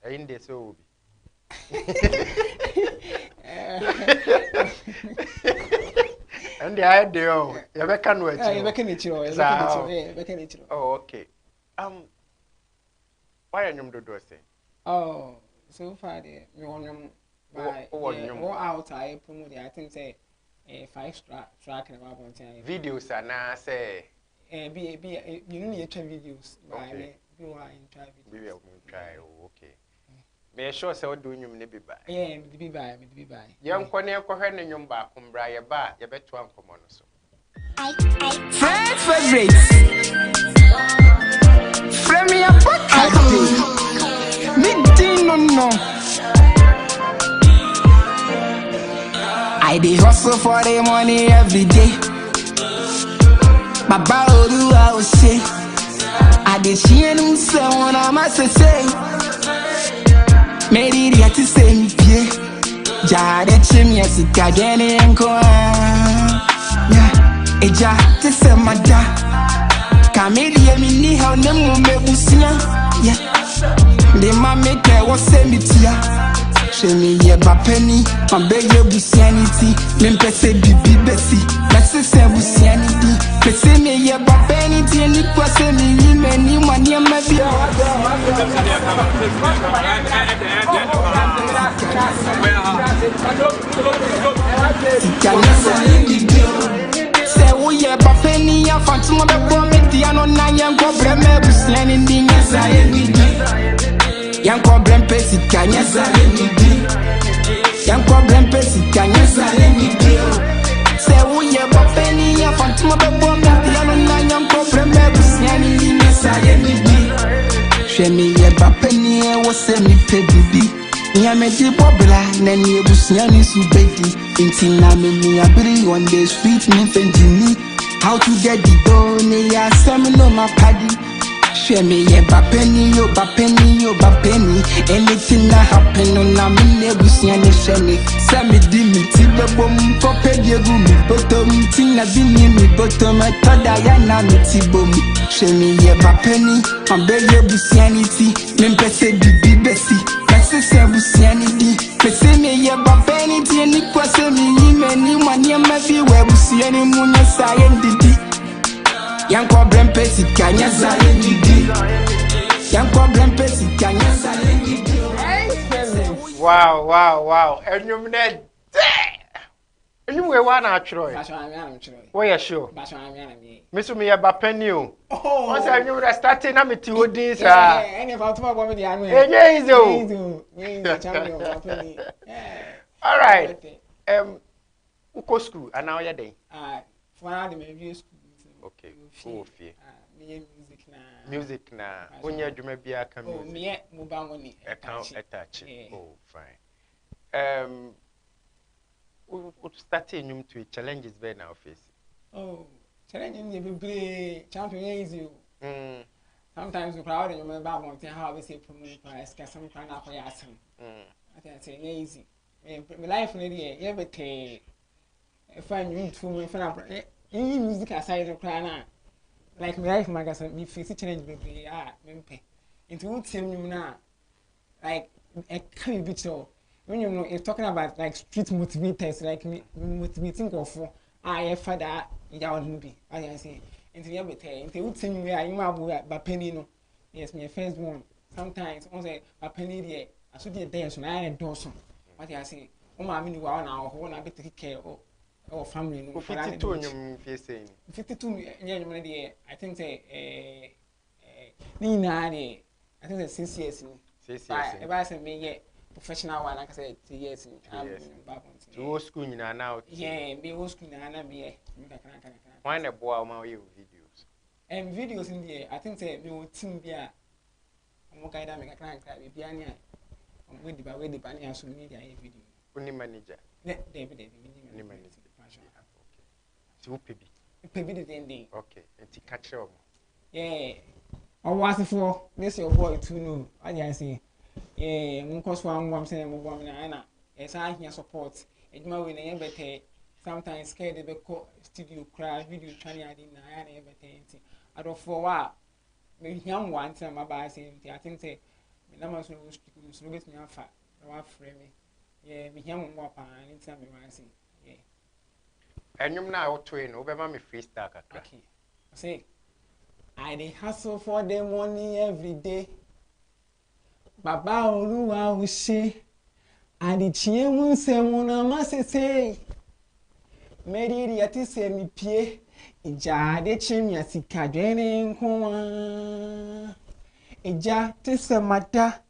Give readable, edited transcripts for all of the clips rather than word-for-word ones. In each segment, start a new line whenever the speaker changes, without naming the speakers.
In the so. And the idea, you can wait. Oh, okay. Why are you doing this?
Oh, so far the me on by or out I promote I think say a 5 track and about one time.
Videos are now say
Be you know you try videos by me you are in try videos.
We will try. Okay. May sure say what doing you may be by.
Yeah, be by.
Young Cornell Cohen and young back from Briar Bar, you bet one common so.
Friend favorites. Friend me a podcast. Me didn't know. I dey hustle for the money every day. Baba Odu I will say. I dey share them someone I must say. Made it yet to say me pie. Jade chim yes it kagene enko. Yeah, eja to say my da. Kameli mi ni how nemu me busia. Yeah, the mama ke was say me tia. She me ye ba penny, my bege busianity. Me pese bibi besi, pese se busianity. Pese me ye ba penny, ni kwase me me ni mani ma bi. Say we ye ba penny, ya fantima be bo me dia no na yan go breme busianity nyasa ye ni. Yan problem pesi kanya sale ni di. Yan problem pesi kanya sale ni di. Say we ye ba penny ya fantima be bo me dia no na yan problem be busiani ni nyasa ye ni di. She me ye ba penny e wo se mi pe bibi. Nya me di bobla na ni busiani su bedi. Inti na me ni abiri on the street me fenjini. How to get the dough ne ya some no my paddy. Share me ye ba penny. Anything that happen on a me nebusia ne shene. Say me di me ti be bom ko pe die gu mi bottom tin na bi ni mi bottom I toda ya na me ti bom. Share me ye ba penny, am be ye busianity. Me pese bibi besi, pese se busianity. Pese me ye ba penny ti ni kwase mi ni mani ma bi we busiani munya say ndidi. Yan problem pesi kanya say ndidi. Yan problem pesi kanya say ndidi.
Wow. And you mean anyway, one actually. Why are sure? Miss me about penny. Oh, once I knew that starting, I'm at you this.
And if I talk about the
all right. Uko school, and now you're day.
For the maybe school.
Okay, go fear.
Music
na. When you do maybe I can.
Oh, me mobile money.
Attach. Oh, fine. What starting you to challenges be na office?
Oh, challenging you be champion easy. Sometimes the crowd and you remember wanting how we say promote price, get some kind of yassam. I can say easy. My life lady, everything. If I need to me for music aside of crying. Like my life magazine, me face challenge be mempe. Into what team you now? Like a kind bit so. When you know, if talking about like street motivators, like me motivating go for father, ya wouldn't be. I say, into the other thing, into what team you are, you might be penny no. Yes, my first one. Sometimes, once a penny there, I should be there, so I am Dawson. What I say, oh, my mini one hour, one I bet to take care of family.
52 in your saying
52 years, I think say, Nina, I think it's 6 years. If I say me yet. Professional one, like I said, 2 years.
To school now.
Yeah, be old school now. Be
why not boy my videos?
And videos in the I think say me will team be a guy that make a client be ania. With the banner social media video.
Only manager.
David,
manager. Okay.
Pay the ending.
Okay, and to catch up.
Yeah. Or was for this your boy to know. I say. Because one saying woman, Anna, as I hear support, it might win a better. Sometimes scared the studio crash, video trying to everything. I don't for a while. me him one time my buy say I think say me na ma so get me afa na wa frame me yeah me him mo pa anytime me wan say yeah
enyum na auto no obema me freestyle kakra
okay say I dey hustle for the money every day baba oluwa o se adichie mu nsemu na ma sese meriri ati se mi pie ija de chimia sikadwene nkoa ija te se mata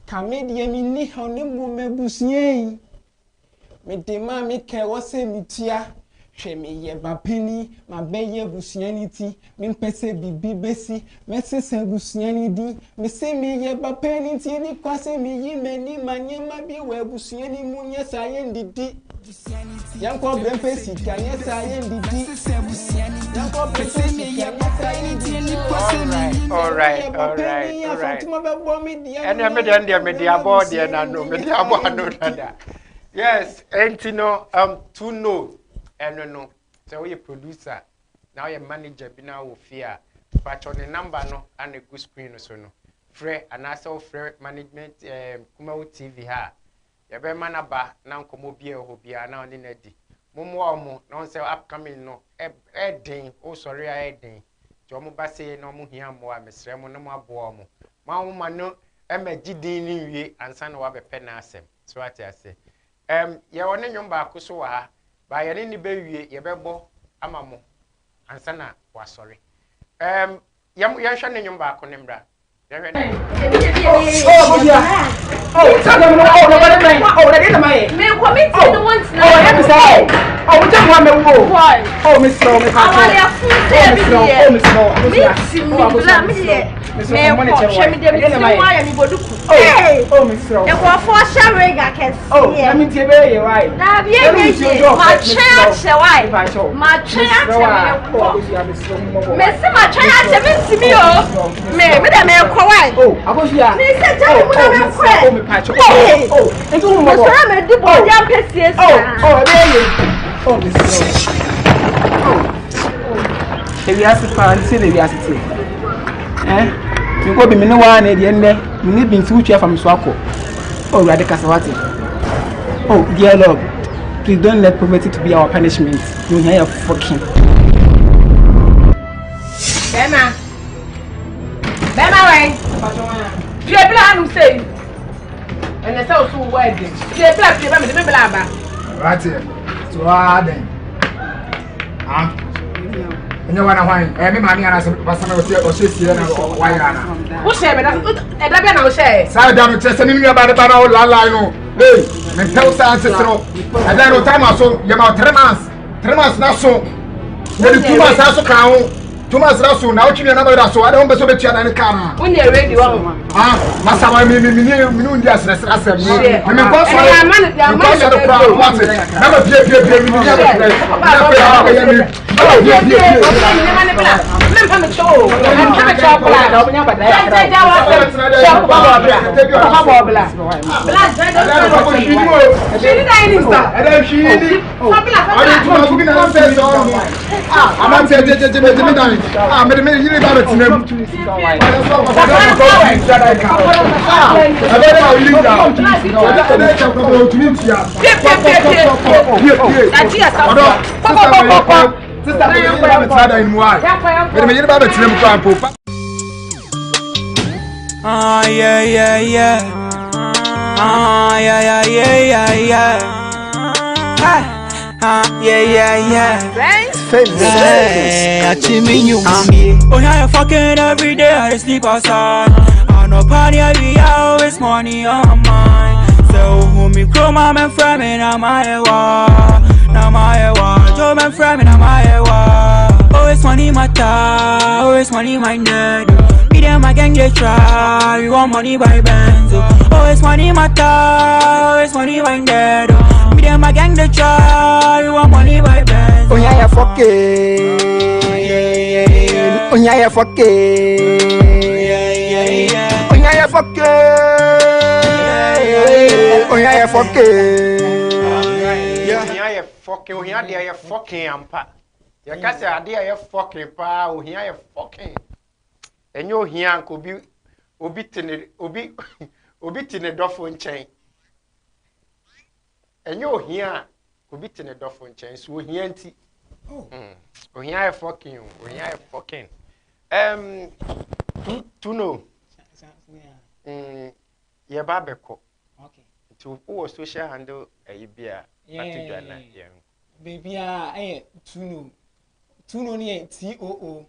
kamedie mi ni hone mu mebusie me de ma me ke wo se mi tia hwe me ye bapeni ma beye busuaniti me mpese bibi besi me sese busuani di me se me ye bapeni ti ni kwase me yi mani manyema bi we busuani mu nye saye ndidi yanko brempe sika nye saye ndidi yanko brempe sika nye saye ndidi
all right and me dey about there na no me dey about no dada yes entino to know no so we producer now your manager bi na wo fear but on the number no and a good screen so no free and also free management Kumawood TV ha ya be manaba na nkomo bia ho bia na oni na di momo omo no say upcoming no den oh sorry den jo mo ba say no mo hia mo a mesre mo no mo abo omo ma wo ma no magidin ni wie ansa na wa be pe na asem so ati ase ye woni nwom ba akoso wa ha ba ye ni be wie ye bebo ama mo ansa na wa sorry yam hwa ne nwom ba akone mbra ye hwe ne tell them no nobody mind they didn't mind me committee no want now let me say we just want me go why miss no me pa miss no me money check me dem why me boduku miss no e go for share ga kesi let me tell you why na bia me ma che why ma che me se ma che me ntimi o me dem e ko why akosia me se tell me na me ko Pacho. Into whom? I'm the boy. I'm PCS. If you ask the parents, say they ask it. You go be me no one at the end. You need being switched from Swako. Oh, Radical Sawati. Oh, dear Lord, please don't let poverty to be our punishment. You hear your fucking. Bema, way. You have been say. And the south wedding. She a black people, the Blabba. Right here. So, then. And you want to wine. I mean, Mammy, and I was just here. Why, who said that? And I don't say. Sat down and tell me about the Barrow Lala. Hey, and tell Sansa. And then, no time, I saw you about 3 months. 3 months now, so. Then 2 months also count. 2 months now, so now you never so I don't be so much in the car. When you're ready, Massa, I mean, yes, as I said, I mean, what's the problem? What's it? Never
Oh, yeah, fucking every day I sleep outside. I no party every hour, it's money on mine. So who me grow my man from me, na my ewa, Joe man from me, na my ewa. Always money matter, always money minded. Me them my gang they try, we want money by bands. Always money matter, always money minded. Me them my gang they try, we want money by bands.
Oh yeah, fuck it. Oh yeah, fuck it. Oh yeah, fuck it. Oh yeah, fuck it.
Yeah, fucking. Oh yeah, fucking ampa. You can't say idea you fucking pa. Oh yeah, fucking. enyo hia nko obi tene dofo nchen enyo hia obi tene dofo nchen so ohia nti ohia e fucking to know ye ba beko
okay
to o social handle bia atudwana ye
baby tuno ni TOO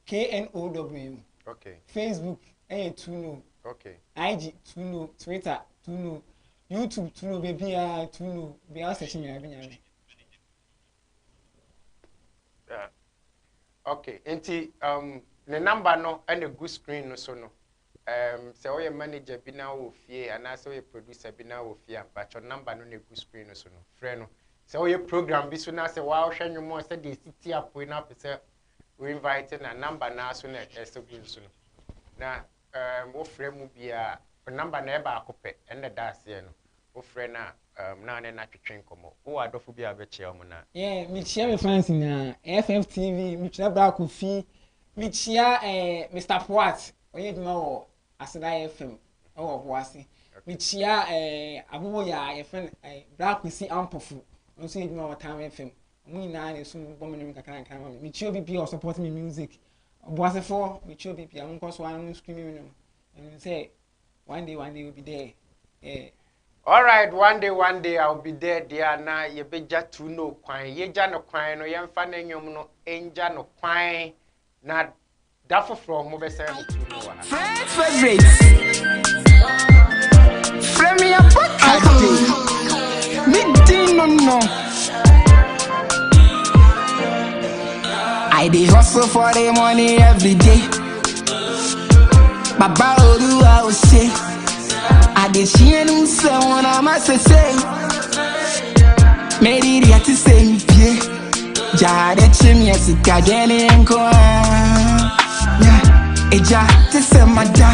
KNOW
okay
Facebook tuno
okay
IG tuno Twitter tuno YouTube tuno baby tuno be search me abinya
okay enti the number no and a good screen no so no say we manager bi na wo fie ana say we producer bi na wo fie but your number no na good screen no so no frɛ no say we program bi so na say wa hwɛ nwom say the city app we na pese we invite na number na so na so good so no na wo frɛ mu bia number na e ba akopɛ and da ase no wo frɛ na na na twetwen komo wo adofo bia be chia mo na
me chia me fans na FFTV me chia bra ko fi me chia Mr. Poat oye duma wo Asada FM o wo ase me chia abobo ya ye friend bra ko si ampofu nso ye duma wo Time FM mo nyina na so bo me kakran kan me chia obi o support me music obo ase for me chia obi am nko so an scream me no and say one day we'll be there
all right one day I'll be there dia na ye beja to no kwan ye ja no kwan no ye mfa na nyom no enja no kwan na dafo from mo be say no to no wa
favorite Frame up me no I dey hustle for the money every day Baba Odu I will say I dey share no someone I must say Made it yet to say me pie Jade chimya sika gene enko Yeah, eja te se mada